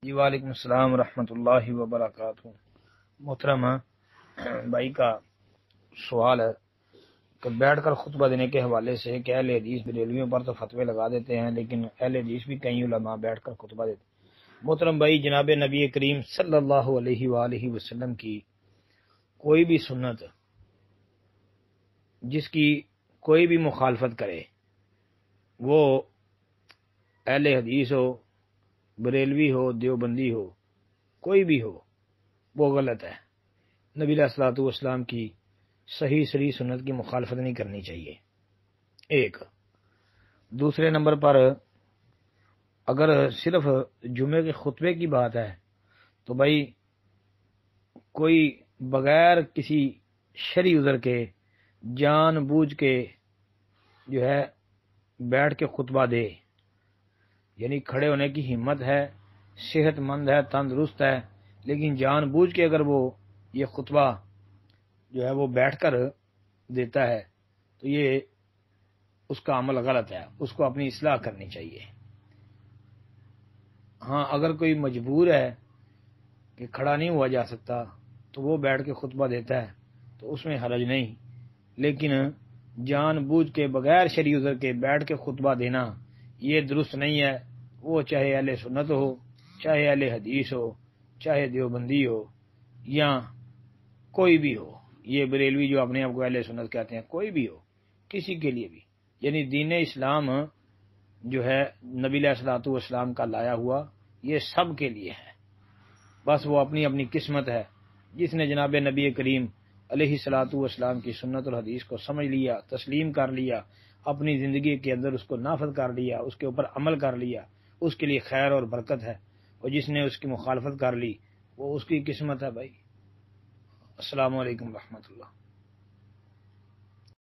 جی وعلیکم السلام ورحمۃ اللہ وبرکاتہ۔ محترم بھائی کا سوال ہے کہ بیٹھ کر خطبہ دینے کے حوالے سے کہ اہل حدیث بریلویوں پر تو فتوے لگا دیتے ہیں، لیکن اہل حدیث بھی کئی علماء بیٹھ کر خطبہ دیتے ہیں۔ محترم بھائی، جناب نبی کریم صلی اللہ علیہ وآلہ وسلم کی کوئی بھی سنت جس کی کوئی بھی مخالفت کرے، وہ اہل حدیث ہو، بریلوی ہو، دیوبندی ہو، کوئی بھی ہو، وہ غلط ہے۔ نبی علیہ الصلوۃ والسلام کی صحیح صریح سنت کی مخالفت نہیں کرنی چاہیے، ایک۔ دوسرے نمبر پر اگر صرف جمعے کے خطبے کی بات ہے تو بھائی کوئی بغیر کسی شرعی عذر کے جان بوجھ کے جو ہے بیٹھ کے خطبہ دے، یعنی کھڑے ہونے کی ہمت ہے، صحت مند ہے، تندرست ہے، لیکن جان بوجھ کے اگر وہ یہ خطبہ جو ہے وہ بیٹھ کر دیتا ہے تو یہ اس کا عمل غلط ہے، اس کو اپنی اصلاح کرنی چاہیے۔ ہاں، اگر کوئی مجبور ہے کہ کھڑا نہیں ہوا جا سکتا تو وہ بیٹھ کے خطبہ دیتا ہے تو اس میں حرج نہیں، لیکن جان بوجھ کے بغیر شرعی عذر کے بیٹھ کے خطبہ دینا یہ درست نہیں ہے۔ وہ چاہے اہل سنت ہو، چاہے اہل حدیث ہو، چاہے دیوبندی ہو، یا کوئی بھی ہو، یہ بریلوی جو اپنے آپ کو اہل سنت کہتے ہیں، کوئی بھی ہو، کسی کے لیے بھی، یعنی دین اسلام جو ہے نبی علیہ الصلوۃ والسلام کا لایا ہوا، یہ سب کے لیے ہے۔ بس وہ اپنی اپنی قسمت ہے۔ جس نے جناب نبی کریم علیہ الصلوۃ والسلام کی سنت اور حدیث کو سمجھ لیا، تسلیم کر لیا، اپنی زندگی کے اندر اس کو نافذ کر لیا، اس کے اوپر عمل کر لیا، اس کے لیے خیر اور برکت ہے، اور جس نے اس کی مخالفت کر لی وہ اس کی قسمت ہے بھائی۔ السلام علیکم ورحمۃ اللہ۔